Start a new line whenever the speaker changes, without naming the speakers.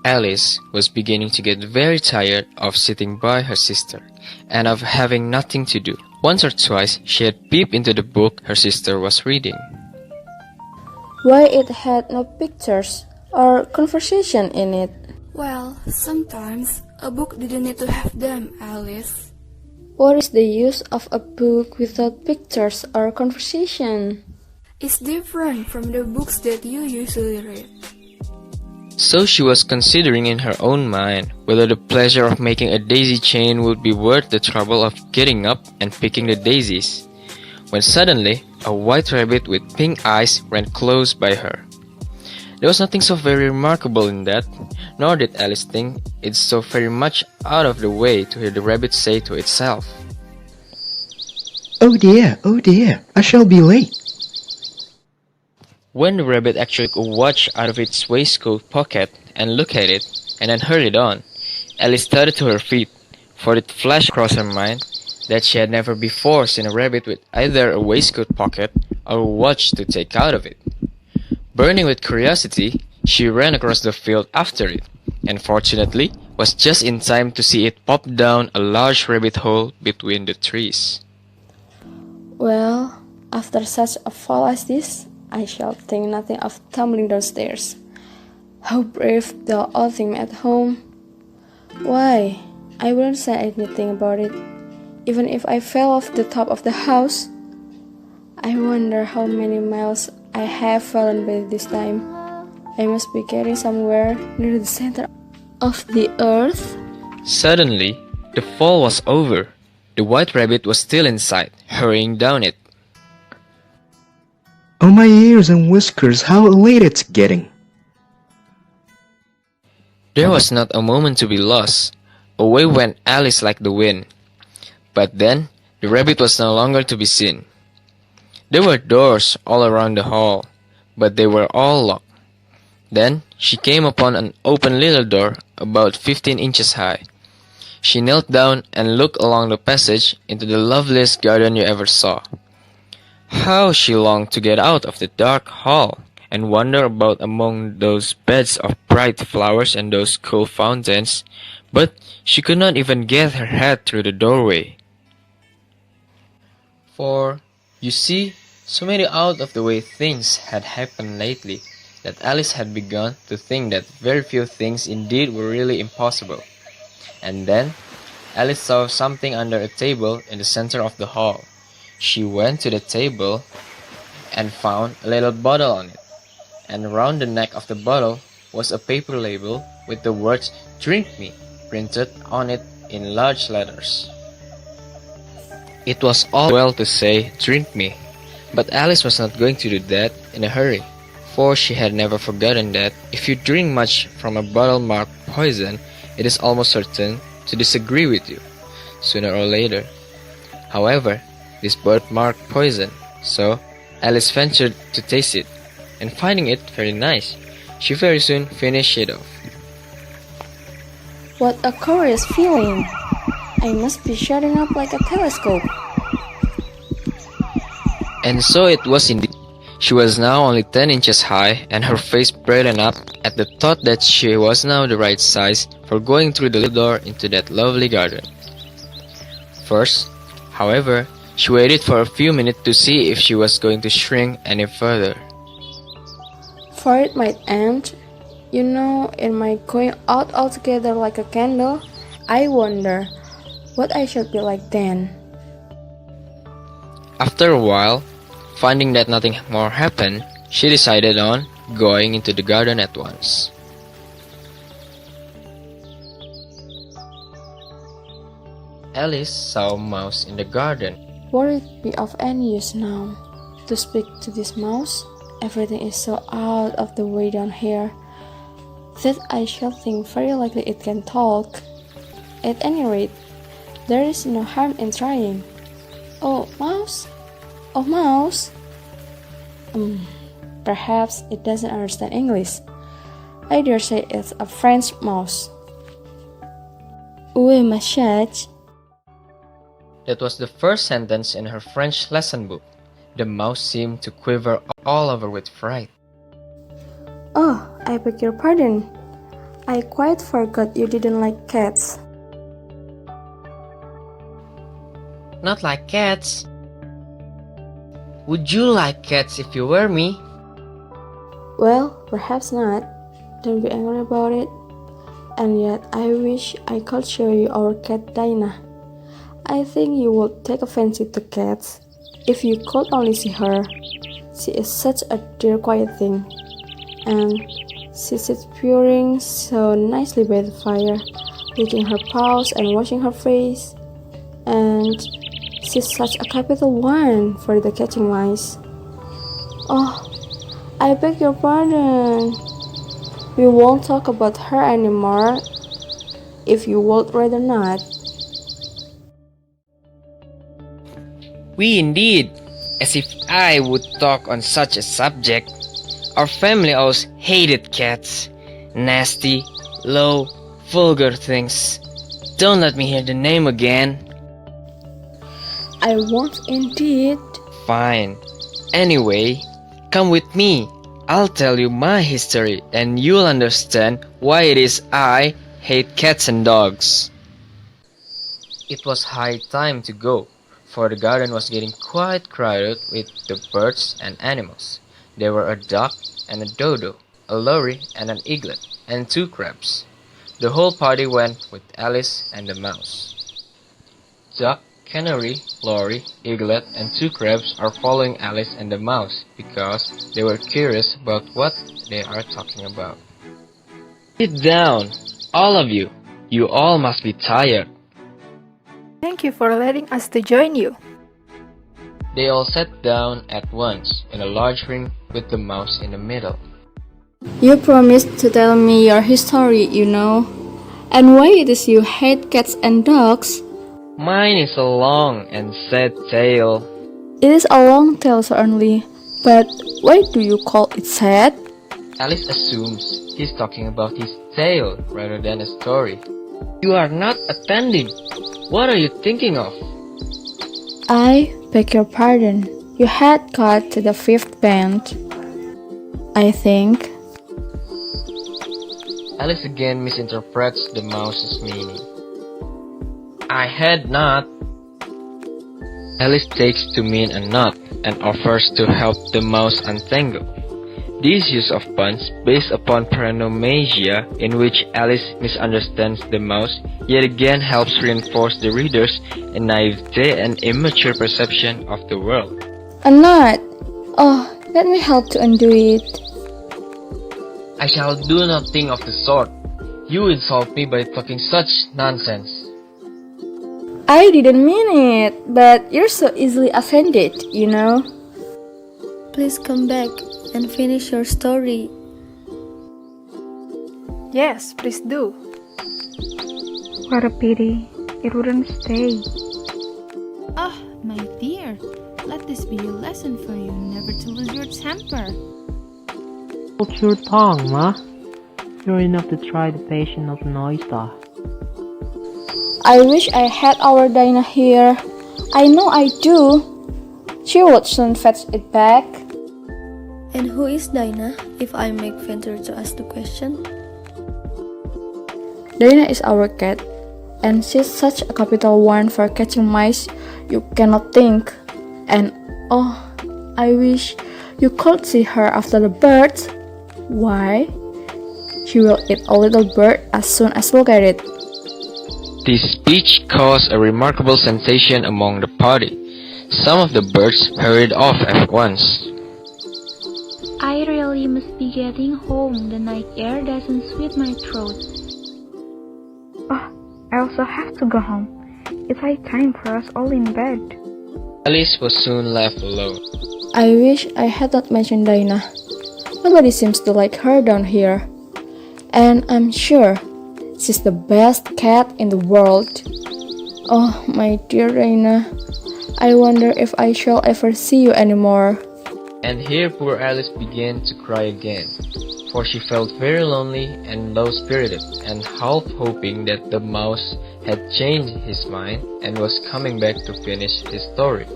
Alice was beginning to get very tired of sitting by her sister and of having nothing to do. Once or twice she had peeped into the book her sister was reading.
Why it had no pictures or conversation in it?
Well, sometimes a book didn't need to have them, Alice.
What is the use of a book without pictures or conversation?
It's different from the books that you usually read.
So she was considering in her own mind whether the pleasure of making a daisy chain would be worth the trouble of getting up and picking the daisies, when suddenly a white rabbit with pink eyes ran close by her. There was nothing so very remarkable in that, nor did Alice think it so very much out of the way to hear the rabbit say to itself,
oh dear, I shall be late."
When the rabbit actually took a watch out of its waistcoat pocket and looked at it, and then hurried on, Alice started to her feet, for it flashed across her mind that she had never before seen a rabbit with either a waistcoat pocket or a watch to take out of it. Burning with curiosity, she ran across the field after it, and fortunately was just in time to see it pop down a large rabbit hole between the trees.
Well, after such a fall as this, I shall think nothing of tumbling downstairs. How brave the old thing at home. Why, I wouldn't say anything about it, even if I fell off the top of the house. I wonder how many miles I have fallen by this time. I must be getting somewhere near the center of the earth.
Suddenly, the fall was over. The white rabbit was still in sight, hurrying down it.
"Oh my ears and whiskers, how late it's getting!"
There was not a moment to be lost. Away went Alice like the wind. But then, the rabbit was no longer to be seen. There were doors all around the hall, but they were all locked. Then, she came upon an open little door about 15 inches high. She knelt down and looked along the passage into the loveliest garden you ever saw. How she longed to get out of the dark hall and wander about among those beds of bright flowers and those cool fountains, but she could not even get her head through the doorway. For, you see, so many out-of-the-way things had happened lately that Alice had begun to think that very few things indeed were really impossible. And then, Alice saw something under a table in the center of the hall. She went to the table and found a little bottle on it, and around the neck of the bottle was a paper label with the words "Drink Me" printed on it in large letters. It was all well to say "Drink me," but Alice was not going to do that in a hurry, for she had never forgotten that if you drink much from a bottle marked poison, it is almost certain to disagree with you, sooner or later. However, this bottle marked poison, so Alice ventured to taste it, and finding it very nice, she very soon finished it off.
What a curious feeling! I must be shutting up like a telescope.
And so it was indeed. She was now only 10 inches high, and her face brightened up at the thought that she was now the right size for going through the little door into that lovely garden. First, however, she waited for a few minutes to see if she was going to shrink any further.
For it might end, in my going out altogether like a candle. I wonder what I should be like then.
After a while, finding that nothing more happened, she decided on going into the garden at once. Alice saw a mouse in the garden.
Would it be of any use now to speak to this mouse? Everything is so out of the way down here that I shall think very likely it can talk. At any rate, there is no harm in trying. Oh, mouse? Oh, mouse? Perhaps it doesn't understand English. I dare say it's a French mouse. Oui, ma chat.
That was the first sentence in her French lesson book. The mouse seemed to quiver all over with fright.
Oh, I beg your pardon. I quite forgot you didn't like cats.
Not like cats. Would you like cats if you were me?
Well, perhaps not. Don't be angry about it. And yet, I wish I could show you our cat Dinah. I think you would take a fancy to cats if you could only see her. She is such a dear, quiet thing, and she sits purring so nicely by the fire, licking her paws and washing her face. And she's such a capital one for the catching mice. Oh, I beg your pardon. We won't talk about her anymore, if you would rather not.
We indeed. As if I would talk on such a subject. Our family always hated cats. Nasty, low, vulgar things. Don't let me hear the name again.
I won't indeed.
Fine. Anyway, come with me. I'll tell you my history and you'll understand why it is I hate cats and dogs. It was high time to go, for the garden was getting quite crowded with the birds and animals. There were a duck and a dodo, a lory and an eaglet, and 2 crabs. The whole party went with Alice and the mouse. Duck, canary, lory, eaglet, and 2 crabs are following Alice and the mouse because they were curious about what they are talking about. Sit down, all of you. You all must be tired.
Thank you for letting us to join you.
They all sat down at once in a large ring with the mouse in the middle.
You promised to tell me your history, you know. And why it is you hate cats and dogs?
Mine is a long and sad tale.
It is a long tale certainly, but why do you call it sad?
Alice assumes he's talking about his tale rather than a story. You are not attending. What are you thinking of?
I beg your pardon. You had got to the 5th band, I think.
Alice again misinterprets the mouse's meaning. I had not. Alice takes to mean a knot and offers to help the mouse untangle. This use of puns, based upon paranomasia in which Alice misunderstands the mouse, yet again helps reinforce the reader's naivete and immature perception of the world.
A knot! Oh, let me help to undo it.
I shall do nothing of the sort. You insult me by talking such nonsense.
I didn't mean it, but you're so easily offended, you know. Please come back and finish your story.
Yes, please do.
What a pity. It wouldn't stay.
Ah, my dear, let this be a lesson for you never to lose your temper.
Hold your tongue, Ma. You're enough to try the patience of an oyster.
I wish I had our Dinah here. I know I do. She would soon fetch it back. And who is Dinah, if I may venture to ask the question? Dinah is our cat, and she's such a capital one for catching mice you cannot think. And oh, I wish you could see her after the birds. Why? She will eat a little bird as soon as look at it.
This speech caused a remarkable sensation among the party. Some of the birds hurried off at once.
I really must be getting home. The night air doesn't sweet my throat.
Oh, I also have to go home. It's high time for us all in bed.
Alice was soon left alone.
I wish I had not mentioned Dinah. Nobody seems to like her down here. And I'm sure she's the best cat in the world. Oh, my dear Dinah. I wonder if I shall ever see you anymore.
And here poor Alice began to cry again, for she felt very lonely and low-spirited, and half hoping that the mouse had changed his mind and was coming back to finish his story.